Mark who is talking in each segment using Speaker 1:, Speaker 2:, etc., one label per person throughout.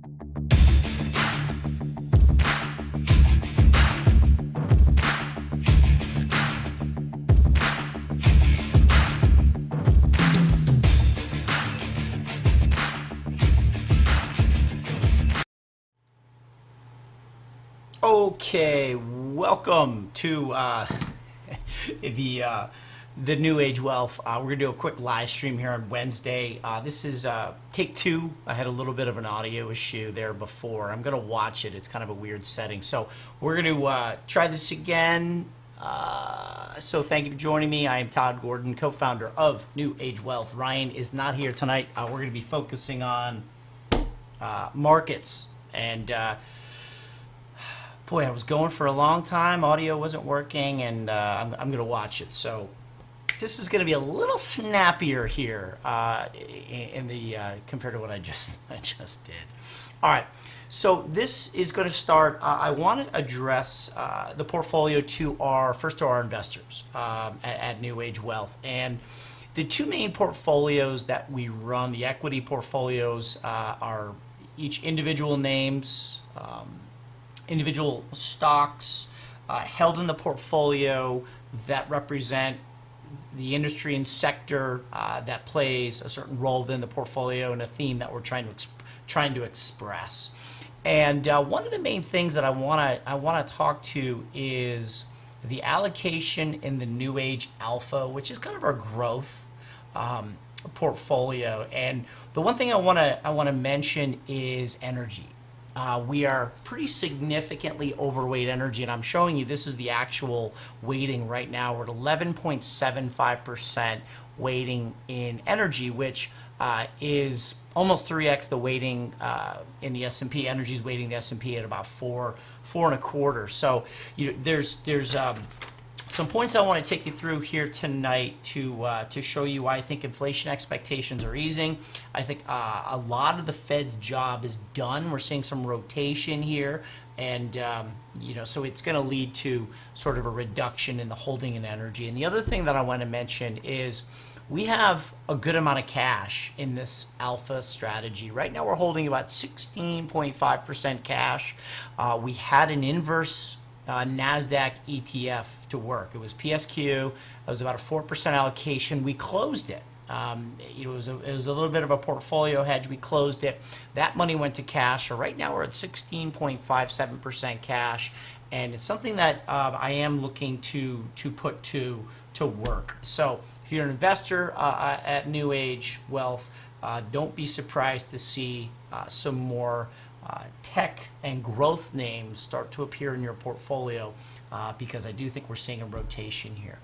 Speaker 1: Okay, welcome to the New Age Wealth. We're gonna do a quick live stream here on Wednesday. This is take two. I had a little bit of an audio issue there before. I'm gonna watch it. It's kind of a weird setting, so we're gonna try this again. So thank you for joining me. I am Todd Gordon, co-founder of New Age Wealth. Ryan is not here tonight. We're gonna be focusing on markets and. Boy, I was going for a long time. Audio wasn't working, and I'm going to watch it. So this is going to be a little snappier here in the compared to what I just did. All right. So this is going to start. I want to address the portfolio to our investors at New Age Wealth, and the two main portfolios that we run, the equity portfolios, are each individual names. Individual stocks held in the portfolio that represent the industry and sector that plays a certain role within the portfolio and a theme that we're trying to express. And one of the main things that I want to talk to is the allocation in the New Age Alpha, which is kind of our growth portfolio. And the one thing I want to mention is energy. We are pretty significantly overweight energy, and I'm showing you this is the actual weighting right now. We're at 11.75% weighting in energy, which is almost 3x the weighting in the S&P. Energy is weighting the S&P at about 4.25. So there's some points I want to take you through here tonight to show you why I think inflation expectations are easing. I think a lot of the Fed's job is done. We're seeing some rotation here, and so it's going to lead to sort of a reduction in the holding in energy. And the other thing that I want to mention is we have a good amount of cash in this alpha strategy. Right now we're holding about 16.5% cash. We had an inverse NASDAQ ETF to work. It was PSQ. It was about a 4% allocation. We closed it. It was a little bit of a portfolio hedge. We closed it. That money went to cash. So right now we're at 16.57% cash, and it's something that I am looking to put to work. So if you're an investor at New Age Wealth, don't be surprised to see some more tech and growth names start to appear in your portfolio because I do think we're seeing a rotation here.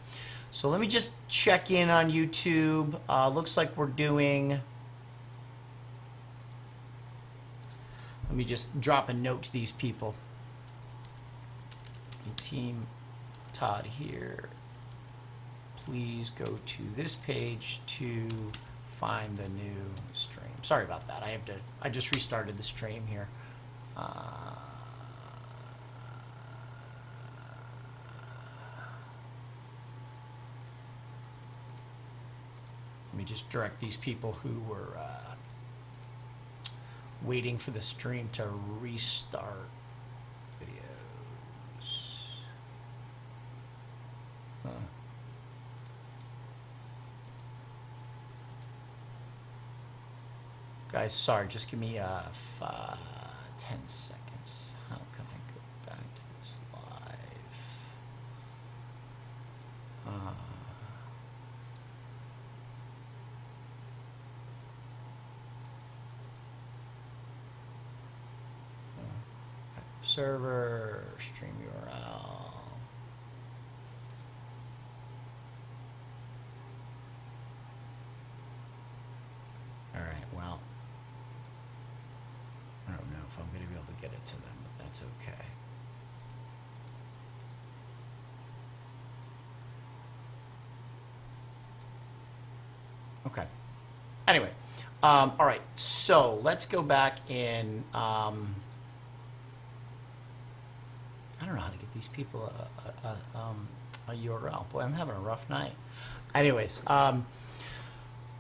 Speaker 1: So let me just check in on YouTube. Looks like we're doing, let me just drop a note to these people. Team Todd here. Please go to this page to find the new stream. Sorry about that. I just restarted the stream here. Let me just direct these people who were waiting for the stream to restart videos. Guys, sorry, just give me 10 seconds. How can I go back to this live? Backup server, stream URL. All right, well, I don't know if I'm going to be able to get it to them, but that's okay. Okay. Anyway, all right. So let's go back in. I don't know how to get these people a URL. Boy, I'm having a rough night. Anyways,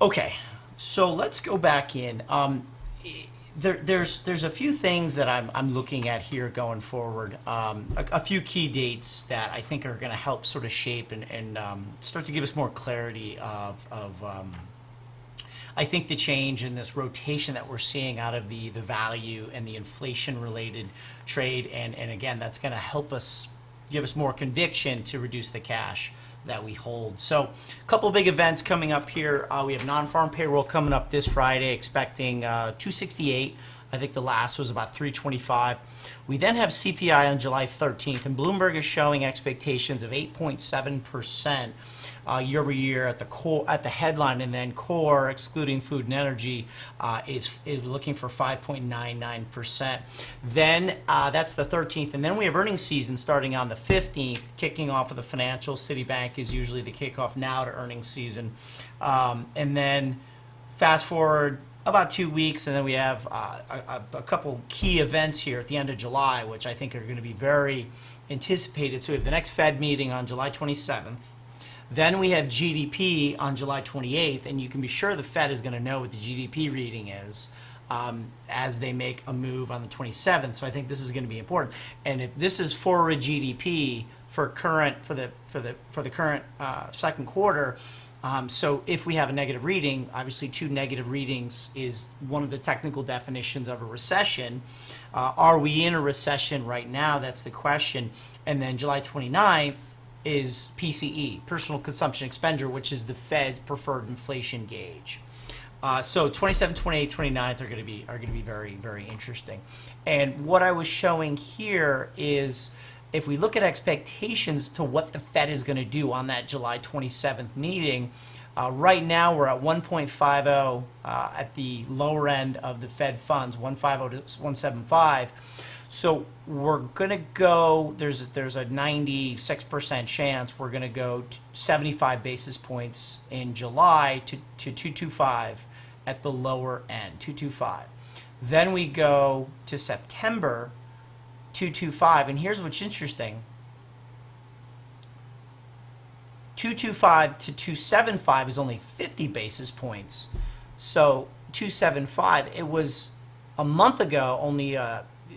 Speaker 1: okay. So let's go back in. there's a few things that I'm looking at here going forward. A few key dates that I think are going to help sort of shape and start to give us more clarity of I think the change in this rotation that we're seeing out of the value and the inflation related trade, and again, that's going to help us give us more conviction to reduce the cash that we hold. So a couple big events coming up here. We have non-farm payroll coming up this Friday, expecting 268. I think the last was about 325. We then have CPI on July 13th, and Bloomberg is showing expectations of 8.7% year over year at the core, at the headline, and then core, excluding food and energy, is looking for 5.99%. Then that's the 13th, and then we have earnings season starting on the 15th, kicking off with the financial. Citibank is usually the kickoff now to earnings season, and then fast forward about 2 weeks, and then we have a couple key events here at the end of July, which I think are going to be very anticipated. So we have the next Fed meeting on July 27th. Then we have GDP on July 28th, and you can be sure the Fed is going to know what the GDP reading is as they make a move on the 27th. So I think this is going to be important. And if this is forward GDP for the current second quarter, so if we have a negative reading, obviously 2 negative readings is one of the technical definitions of a recession. Are we in a recession right now? That's the question. And then July 29th is PCE, personal consumption expenditure, which is the Fed's preferred inflation gauge. So 27, 28, 29th are going to be very, very interesting. And what I was showing here is if we look at expectations to what the Fed is going to do on that July 27th meeting, right now we're at 1.50 at the lower end of the Fed funds, 150 to 175. So we're going to go, there's a 96% chance we're going to go to 75 basis points in July to 225 at the lower end, 225. Then we go to September, 225. And here's what's interesting. 225 to 275 is only 50 basis points. So 275, it was a month ago only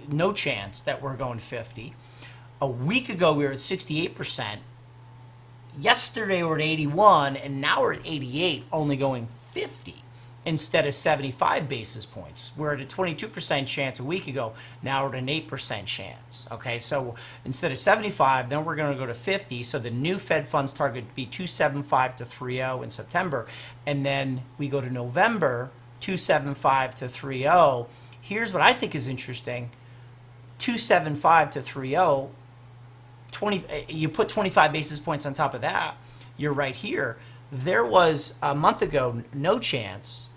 Speaker 1: no chance that we're going 50. A week ago we were at 68%. Yesterday we're at 81, and now we're at 88, only going 50 instead of 75 basis points. We're at a 22% chance a week ago. Now we're at an 8% chance. Okay, so instead of 75, then we're going to go to 50. So the new Fed funds target would be 275 to 30 in September, and then we go to November, 275 to 30. Here's what I think is interesting. 275 to 30, 20, you put 25 basis points on top of that, you're right here. There was a month ago no chance.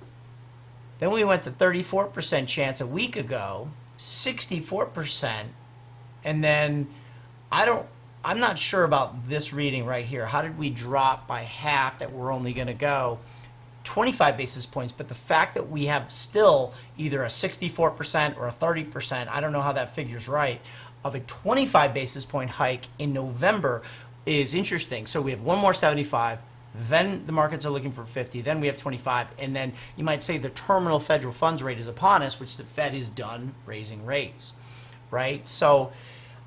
Speaker 1: Then we went to 34% chance a week ago, 64%, and then I'm not sure about this reading right here. How did we drop by half that we're only going to go 25 basis points? But the fact that we have still either a 64% or a 30%, I don't know how that figure's right, of a 25 basis point hike in November is interesting. So we have one more 75, then the markets are looking for 50, then we have 25, and then you might say the terminal federal funds rate is upon us, which the Fed is done raising rates, right? So,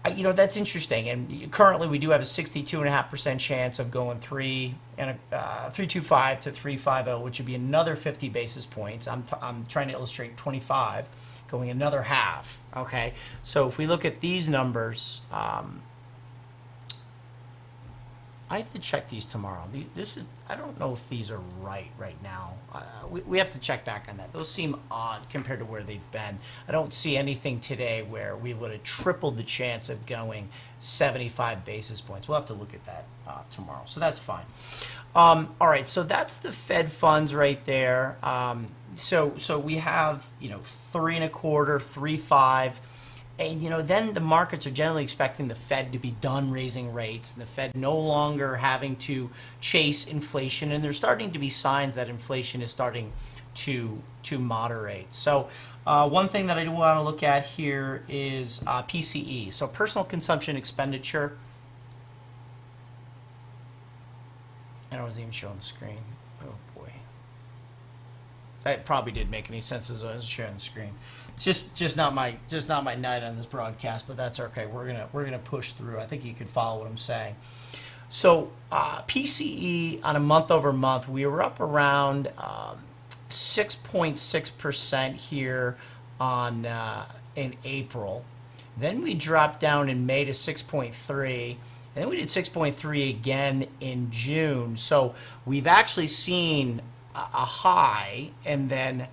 Speaker 1: that's interesting. And currently we do have a 62.5% chance of going 325 to 350, which would be another 50 basis points. I'm trying to illustrate 25, going another half. Okay, so if we look at these numbers, I have to check these tomorrow. I don't know if these are right now. We have to check back on that. Those seem odd compared to where they've been. I don't see anything today where we would have tripled the chance of going 75 basis points. We'll have to look at that tomorrow. So that's fine. All right, so that's the Fed funds right there. So we have 3.25, 3.5. And then the markets are generally expecting the Fed to be done raising rates, and the Fed no longer having to chase inflation, and there's starting to be signs that inflation is starting to moderate. So one thing that I do want to look at here is PCE, so personal consumption expenditure. And I wasn't even showing the screen. Oh boy. That probably didn't make any sense as I was sharing the screen. It's just not my night on this broadcast, but that's okay. We're gonna push through. I think you can follow what I'm saying. So PCE on a month over month, we were up around 6.6% here on in April. Then we dropped down in May to 6.3, and then we did 6.3 again in June. So we've actually seen a high, and then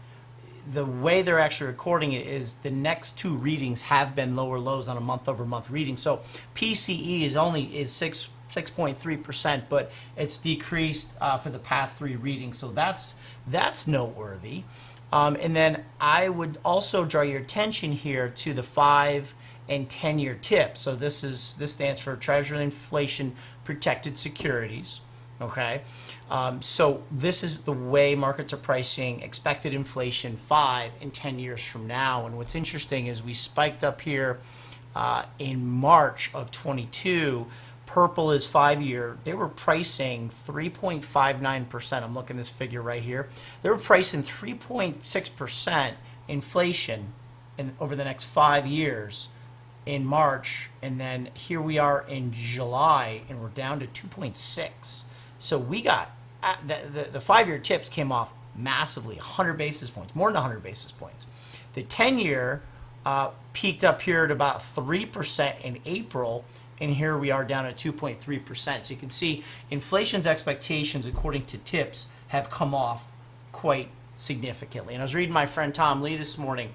Speaker 1: the way they're actually recording it is the next two readings have been lower lows on a month over month reading. So PCE is 6.3%, but it's decreased for the past three readings. So that's noteworthy. And then I would also draw your attention here to the 5 and 10-year tip. So this stands for Treasury Inflation Protected Securities. Okay, so this is the way markets are pricing expected inflation 5 and 10 years from now. And what's interesting is we spiked up here in March of 22. Purple is 5-year. They were pricing 3.59%. I'm looking at this figure right here. They were pricing 3.6% inflation over the next 5 years in March, and then here we are in July, and we're down to 2.6. So we got the 5-year tips came off massively, 100 basis points, more than 100 basis points. The 10-year peaked up here at about 3% in April, and here we are down at 2.3%. So you can see inflation's expectations, according to tips, have come off quite significantly. And I was reading my friend Tom Lee this morning,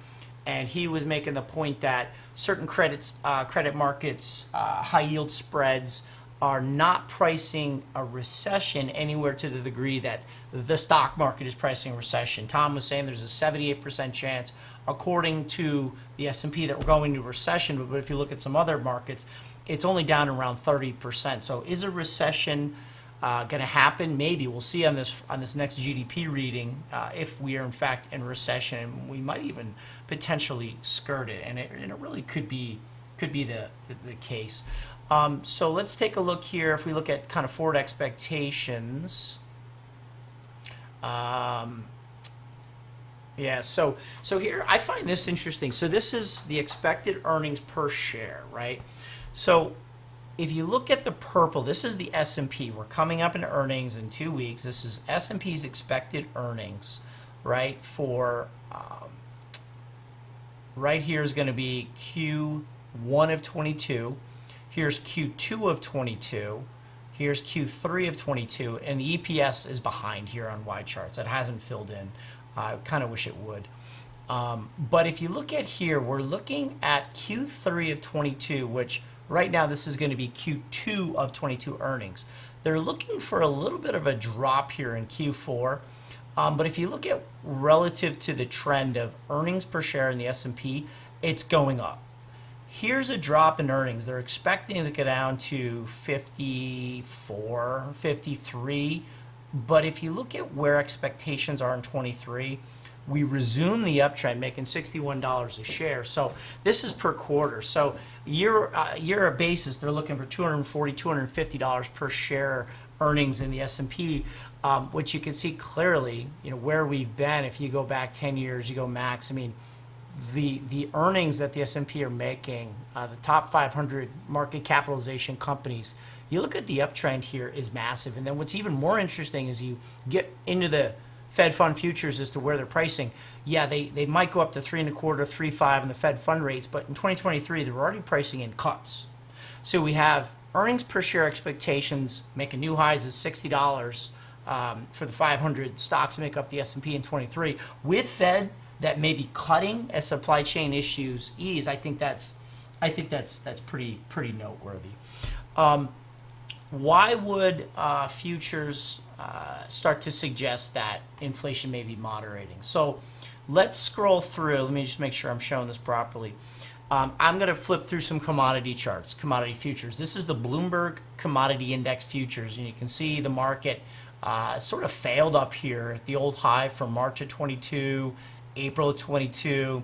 Speaker 1: and he was making the point that certain credit markets, high yield spreads, are not pricing a recession anywhere to the degree that the stock market is pricing a recession. Tom was saying there's a 78% chance, according to the S&P, that we're going into recession. But if you look at some other markets, it's only down around 30%. So is a recession going to happen? Maybe. We'll see on this next GDP reading if we are in fact in recession. We might even potentially skirt it, and it really could be the case. So let's take a look here. If we look at kind of forward expectations, yeah. So here I find this interesting. So this is the expected earnings per share, right? So if you look at the purple, this is the S&P. We're coming up in earnings in 2 weeks. This is S&P's expected earnings, right? For right here is going to be Q1 of 22. Here's Q2 of 22. Here's Q3 of 22. And the EPS is behind here on Y charts. It hasn't filled in. I kind of wish it would. But if you look at here, we're looking at Q3 of 22, which right now this is going to be Q2 of 22 earnings. They're looking for a little bit of a drop here in Q4. But if you look at relative to the trend of earnings per share in the S&P, it's going up. Here's a drop in earnings. They're expecting to go down to 54, 53. But if you look at where expectations are in 23, we resume the uptrend, making $61 a share. So this is per quarter. So year basis, they're looking for $240, $250 per share earnings in the S&P, which you can see clearly, where we've been. If you go back 10 years, you go max. I mean, the earnings that the S&P are making, the top 500 market capitalization companies, you look at the uptrend here is massive. And then what's even more interesting is you get into the Fed fund futures as to where they're pricing. Yeah, they might go up to 3.25, 3.5 in the Fed fund rates, but in 2023 they're already pricing in cuts. So we have earnings per share expectations making new highs is $60 for the 500 stocks that make up the S&P in 23. With Fed that may be cutting as supply chain issues ease, I think that's pretty noteworthy. Why would futures start to suggest that inflation may be moderating? So let's scroll through. Let me just make sure I'm showing this properly. I'm going to flip through some commodity charts, commodity futures. This is the Bloomberg Commodity Index futures, and you can see the market sort of failed up here at the old high from March of 22, April of 22,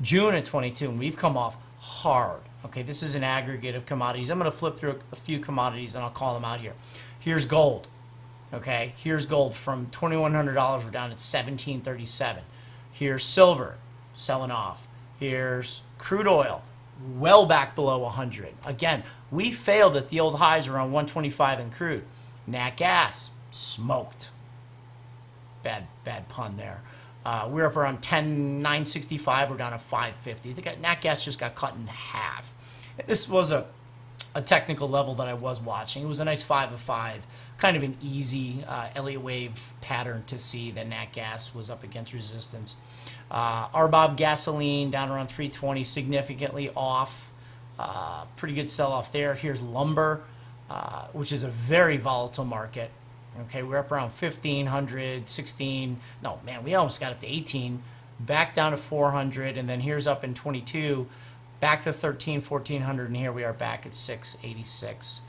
Speaker 1: June of 22, and we've come off hard. Okay, this is an aggregate of commodities. I'm going to flip through a few commodities and I'll call them out here. Here's gold. Okay, here's gold from $2,100. We're down at $1,737. Here's silver selling off. Here's crude oil well back below 100. Again, we failed at the old highs around 125 in crude. Nat gas smoked. Bad pun there. We're up around 10,965. We're down to 550. I think nat gas just got cut in half. This was a technical level that I was watching. It was a nice 5 of 5, kind of an easy Elliott wave pattern to see that nat gas was up against resistance. RBOB gasoline down around 320, significantly off. Pretty good sell-off there. Here's lumber, which is a very volatile market. Okay, we're up around 1,500, 16. No, man, we almost got up to 18. Back down to 400, and then here's up in 22. Back to 13, 1,400, and here we are back at 686.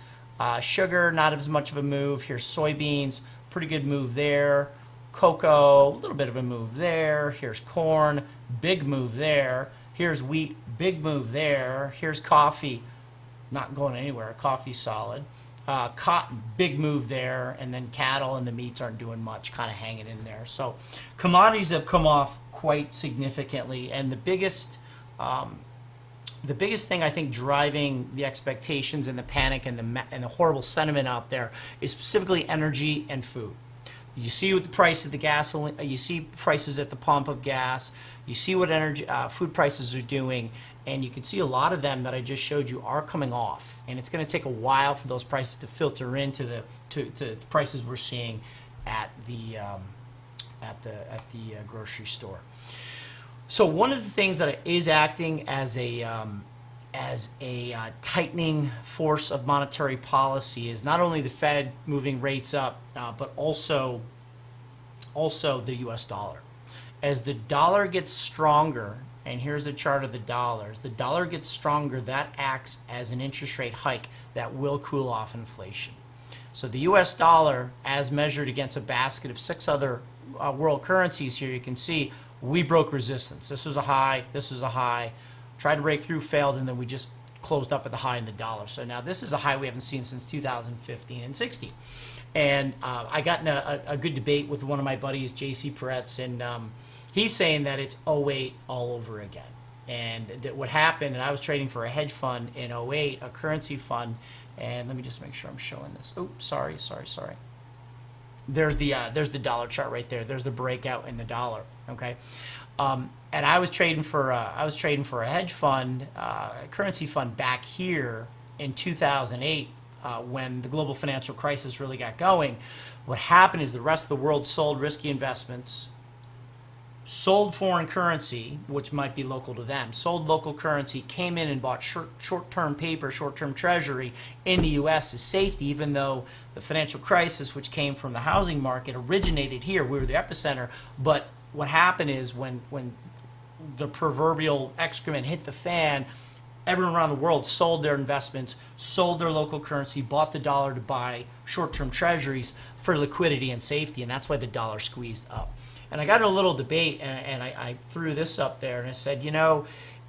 Speaker 1: Sugar, not as much of a move. Here's soybeans, pretty good move there. Cocoa, a little bit of a move there. Here's corn, big move there. Here's wheat, big move there. Here's coffee, not going anywhere. Coffee solid. Cotton, big move there. And then cattle and the meats aren't doing much, kind of hanging in there. So commodities have come off quite significantly. And the biggest thing I think driving the expectations and the panic and the horrible sentiment out there is specifically energy and food. You see what the price of the gasoline, you see prices at the pump of gas, you see what energy, food prices are doing, and you can see a lot of them that I just showed you are coming off, and it's going to take a while for those prices to filter into the prices we're seeing at the grocery store. So one of the things that is acting as a tightening force of monetary policy is not only the Fed moving rates up, but also the U.S. dollar. As the dollar gets stronger, and here's a chart of the dollar gets stronger, that acts as an interest rate hike that will cool off inflation. So the U.S. dollar, as measured against a basket of 6 other world currencies here, you can see we broke resistance. This was a high, this was a high. Tried to break through, failed, and then we just closed up at the high in the dollar. So now this is a high we haven't seen since 2015 and 16. And I got in a good debate with one of my buddies, J.C. Peretz, and he's saying that it's '08 all over again. And that what happened, and I was trading for a hedge fund in '08, a currency fund, and let me just make sure I'm showing this. Oh, sorry. There's the dollar chart right there. There's the breakout in the dollar. Okay. And I was trading for a hedge fund, a currency fund back here in 2008 when the global financial crisis really got going. What happened is the rest of the world sold risky investments, sold foreign currency, which might be local to them, sold local currency, came in and bought short-term paper, short-term treasury in the U.S. as safety, even though the financial crisis, which came from the housing market, originated here. We were the epicenter, but what happened is when the proverbial excrement hit the fan, everyone around the world sold their investments, sold their local currency, bought the dollar to buy short-term treasuries for liquidity and safety, and that's why the dollar squeezed up. And I got in a little debate, and I threw this up there, and I said,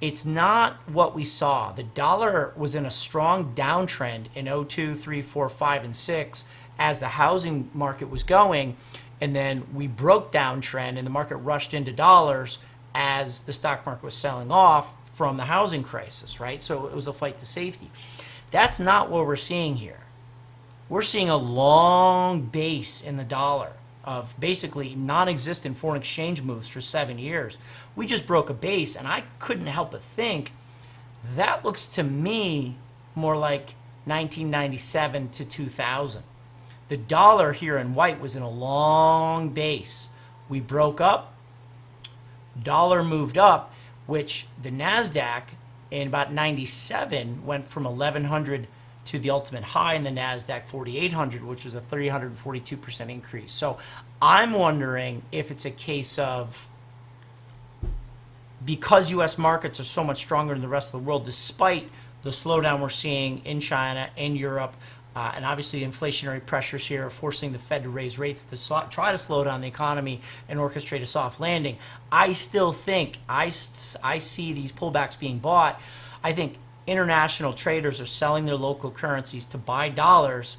Speaker 1: it's not what we saw. The dollar was in a strong downtrend in 02, 3, 4, 5, and 6 as the housing market was going, and then we broke downtrend, and the market rushed into dollars as the stock market was selling off from the housing crisis, right? So it was a fight to safety. That's not what we're seeing here. We're seeing a long base in the dollar of basically non-existent foreign exchange moves for 7 years. We just broke a base, and I couldn't help but think that looks to me more like 1997 to 2000. The dollar here in white was in a long base. We broke up, dollar moved up, which the NASDAQ in about 97 went from 1,100 to the ultimate high in the NASDAQ 4,800, which was a 342% increase. So I'm wondering if it's a case of, because U.S. markets are so much stronger than the rest of the world, despite the slowdown we're seeing in China, in Europe, and obviously inflationary pressures here are forcing the Fed to raise rates to try to slow down the economy and orchestrate a soft landing. I still think I see these pullbacks being bought. I think international traders are selling their local currencies to buy dollars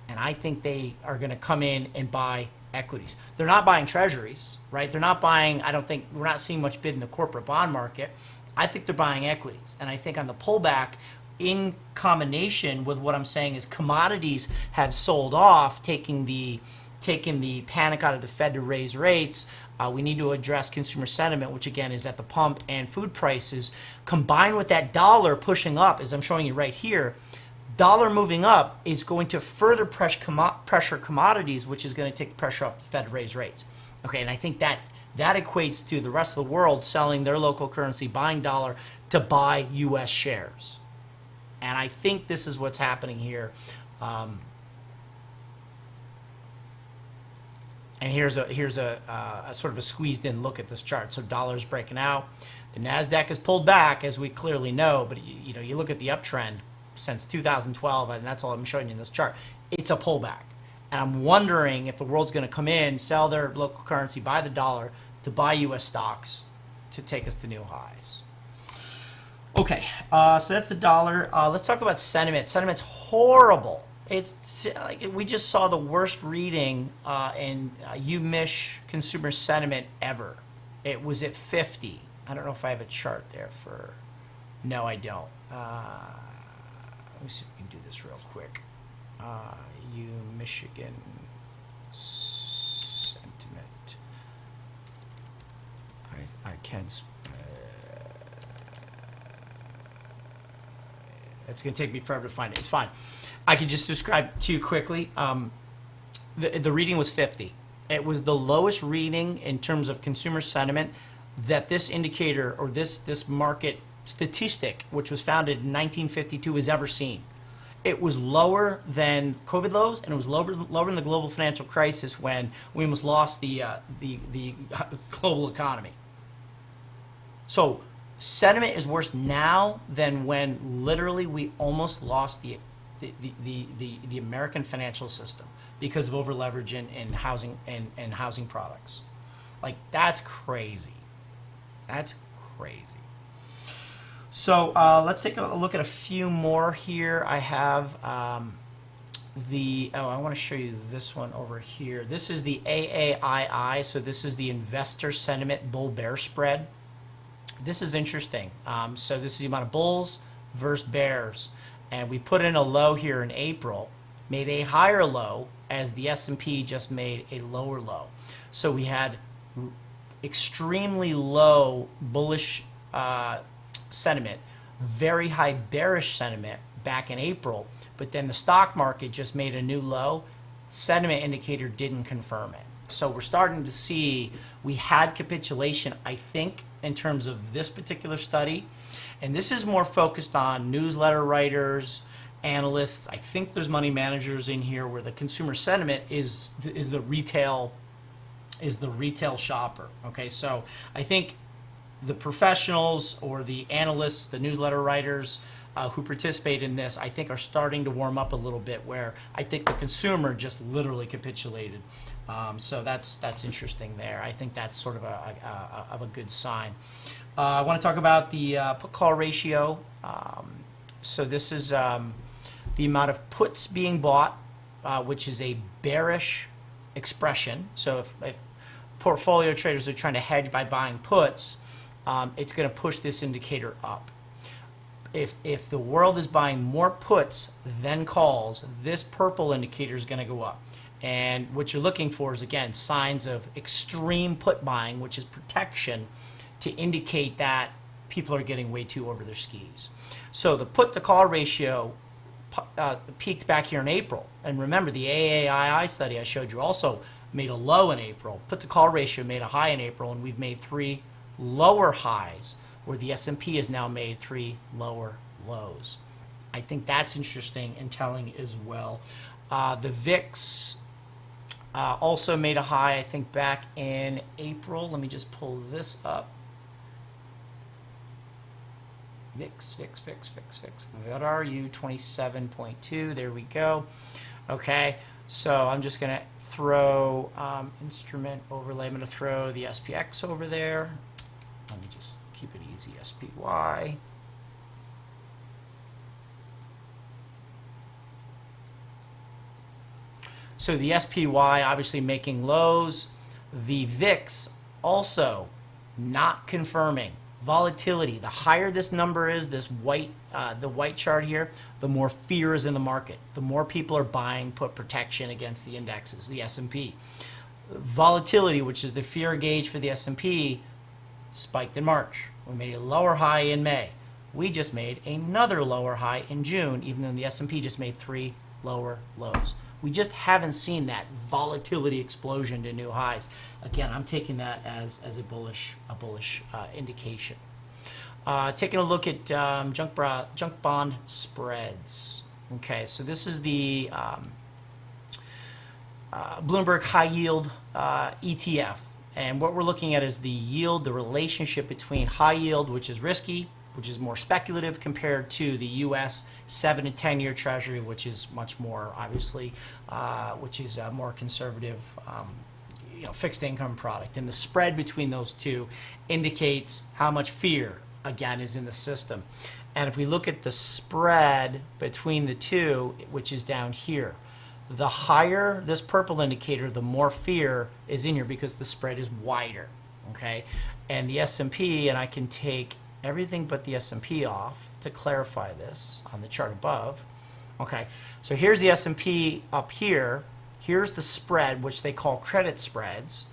Speaker 1: And I think they are going to come in and buy equities. They're not buying treasuries, right? They're not buying, I don't think, we're not seeing much bid in the corporate bond market. I think they're buying equities. And I think on the pullback, in combination with what I'm saying is commodities have sold off, taking the panic out of the Fed to raise rates. We need to address consumer sentiment, which again is at the pump, and food prices, combined with that dollar pushing up, as I'm showing you right here. Dollar moving up is going to further pressure commodities, which is going to take the pressure off the Fed to raise rates. Okay, and I think that equates to the rest of the world selling their local currency, buying dollar to buy U.S. shares. And I think this is what's happening here. And here's a sort of a squeezed in look at this chart. So dollar's breaking out. The NASDAQ has pulled back, as we clearly know, but you look at the uptrend since 2012, and that's all I'm showing you in this chart. It's a pullback. And I'm wondering if the world's going to come in, sell their local currency, buy the dollar to buy U.S. stocks to take us to new highs. Okay, so that's the dollar. Let's talk about sentiment. Sentiment's horrible. It's like we just saw the worst reading in UMich consumer sentiment ever. It was at 50. I don't know if I have a chart there for. No, I don't. Let me see if we can do this real quick. Michigan sentiment. I can. It's going to take me forever to find it. It's fine. I can just describe to you quickly. The reading was 50. It was the lowest reading in terms of consumer sentiment that this indicator or this market statistic, which was founded in 1952, has ever seen. It was lower than COVID lows, and it was lower than the global financial crisis when we almost lost the global economy. So sentiment is worse now than when literally we almost lost the American financial system because of over leverage in housing and housing products. Like, that's crazy. That's crazy. So let's take a look at a few more here. I have I want to show you this one over here. This is the AAII. So this is the investor sentiment bull-bear spread. This is interesting. So this is the amount of bulls versus bears. And we put in a low here in April, made a higher low as the S&P just made a lower low. So we had extremely low bullish sentiment, very high bearish sentiment back in April, but then the stock market just made a new low. Sentiment indicator didn't confirm it. So we're starting to see we had capitulation, I think, in terms of this particular study. And this is more focused on newsletter writers, analysts. I think there's money managers in here where the consumer sentiment is the retail shopper. Okay, so I think the professionals or the analysts, the newsletter writers who participate in this, I think are starting to warm up a little bit, where I think the consumer just literally capitulated. So that's interesting there. I think that's sort of a good sign. I want to talk about the put-call ratio. So this is the amount of puts being bought, which is a bearish expression. So if portfolio traders are trying to hedge by buying puts, it's going to push this indicator up. If the world is buying more puts than calls, this purple indicator is going to go up. And what you're looking for is, again, signs of extreme put buying, which is protection, to indicate that people are getting way too over their skis. So the put to call ratio peaked back here in April. And remember, the AAII study I showed you also made a low in April. Put to call ratio made a high in April, and we've made 3 lower highs, where the S&P has now made 3 lower lows. I think that's interesting and telling as well. The VIX also made a high, I think, back in April. Let me just pull this up. VIX. What are you? 27.2. There we go. Okay, so I'm just going to throw instrument overlay. I'm going to throw the SPX over there. Let me just keep it easy. SPY. So the SPY obviously making lows. The VIX also not confirming. Volatility, the higher this number is, this white, the white chart here, the more fear is in the market. The more people are buying put protection against the indexes, the S&P. Volatility, which is the fear gauge for the S&P, spiked in March. We made a lower high in May. We just made another lower high in June, even though the S&P just made 3 lower lows. We just haven't seen that volatility explosion to new highs. Again, I'm taking that as a bullish indication. Taking a look at junk bond spreads. Okay, so this is the Bloomberg High Yield ETF. And what we're looking at is the yield, the relationship between high yield, which is risky, which is more speculative, compared to the U.S. 7 and 10-year Treasury, which is much more, obviously, which is a more conservative, fixed income product. And the spread between those two indicates how much fear, again, is in the system. And if we look at the spread between the two, which is down here, the higher this purple indicator, the more fear is in here because the spread is wider, okay? And the S&P, and I can take everything but the S&P off to clarify this on the chart above. Okay, so here's the S&P up here. Here's the spread, which they call credit spreads.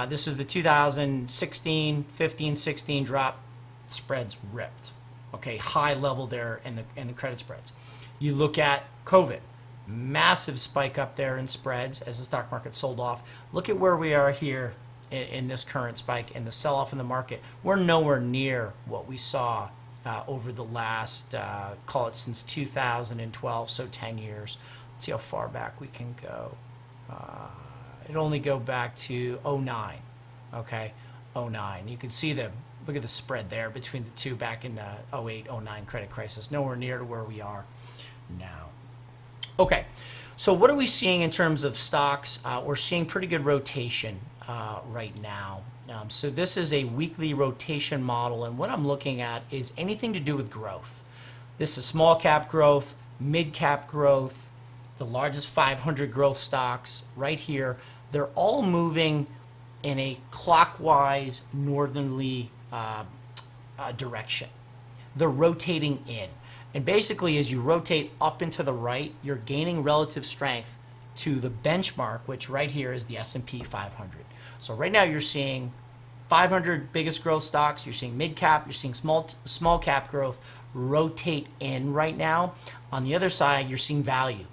Speaker 1: This is the 2016, 15, 16 drop. Spreads ripped. Okay, high level there in the credit spreads. You look at COVID, massive spike up there in spreads as the stock market sold off. Look at where we are here in this current spike and the sell-off in the market. We're nowhere near what we saw over the last, call it since 2012, so 10 years. Let's see how far back we can go. It'll only go back to 09, okay, 09. You can see look at the spread there between the two back in 08, 09 credit crisis. Nowhere near to where we are now. Okay, so what are we seeing in terms of stocks? We're seeing pretty good rotation right now. So this is a weekly rotation model, and what I'm looking at is anything to do with growth. This is small cap growth, mid cap growth, the largest 500 growth stocks right here. They're all moving in a clockwise northerly direction. They're rotating in. And basically, as you rotate up and to the right, you're gaining relative strength to the benchmark, which right here is the S&P 500. So right now you're seeing 500 biggest growth stocks, you're seeing mid cap, you're seeing small cap growth rotate in right now. On the other side, you're seeing value.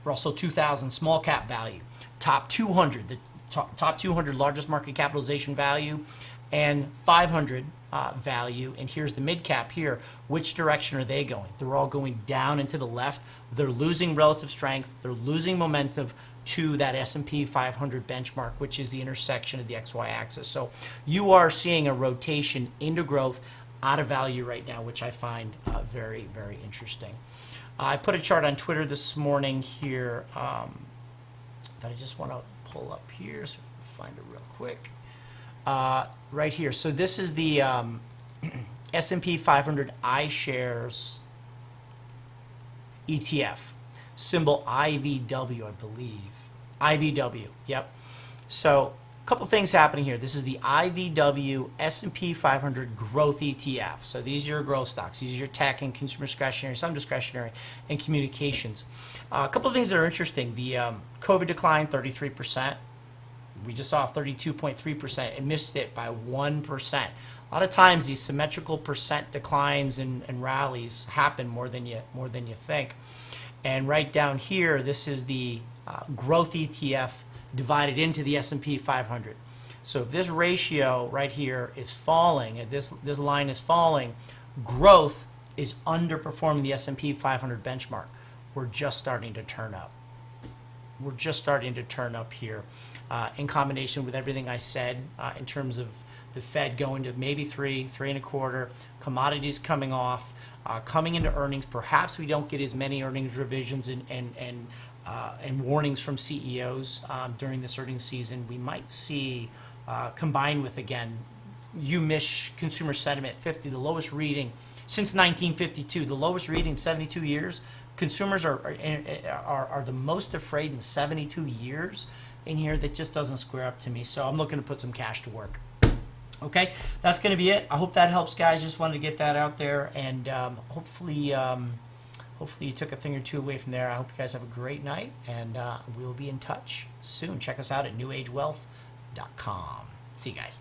Speaker 1: Russell 2000 small cap value, top 200, the top 200 largest market capitalization value, and 500 value. And here's the mid cap here. Which direction are they going? They're all going down and to the left. They're losing relative strength. They're losing momentum to that S&P 500 benchmark, which is the intersection of the XY axis. So you are seeing a rotation into growth out of value right now, which I find very, very interesting. I put a chart on Twitter this morning here that I just want to pull up here so we can find it real quick. Right here. So this is the S&P 500 iShares ETF, symbol IVW, I believe. IVW, yep. So a couple things happening here. This is the IVW S&P 500 growth ETF. So these are your growth stocks. These are your tech and consumer discretionary, some discretionary, and communications. A couple of things that are interesting. The COVID decline, 33%. We just saw 32.3%. It missed it by 1%. A lot of times these symmetrical percent declines and rallies happen more than you think. And right down here, this is the growth ETF divided into the S&P 500. So if this ratio right here is falling, and this line is falling, growth is underperforming the S&P 500 benchmark. We're just starting to turn up. We're just starting to turn up here. In combination with everything I said in terms of the Fed going to maybe 3.25, commodities coming off, coming into earnings. Perhaps we don't get as many earnings revisions and warnings from CEOs during this earnings season. We might see, combined with, again, UMich consumer sentiment 50, the lowest reading since 1952, the lowest reading in 72 years. Consumers are the most afraid in 72 years in here. That just doesn't square up to me. So I'm looking to put some cash to work. Okay, that's going to be it. I hope that helps, guys. Just wanted to get that out there, and hopefully you took a thing or two away from there. I hope you guys have a great night, and we will be in touch soon. Check us out at newagewealth.com. See you guys.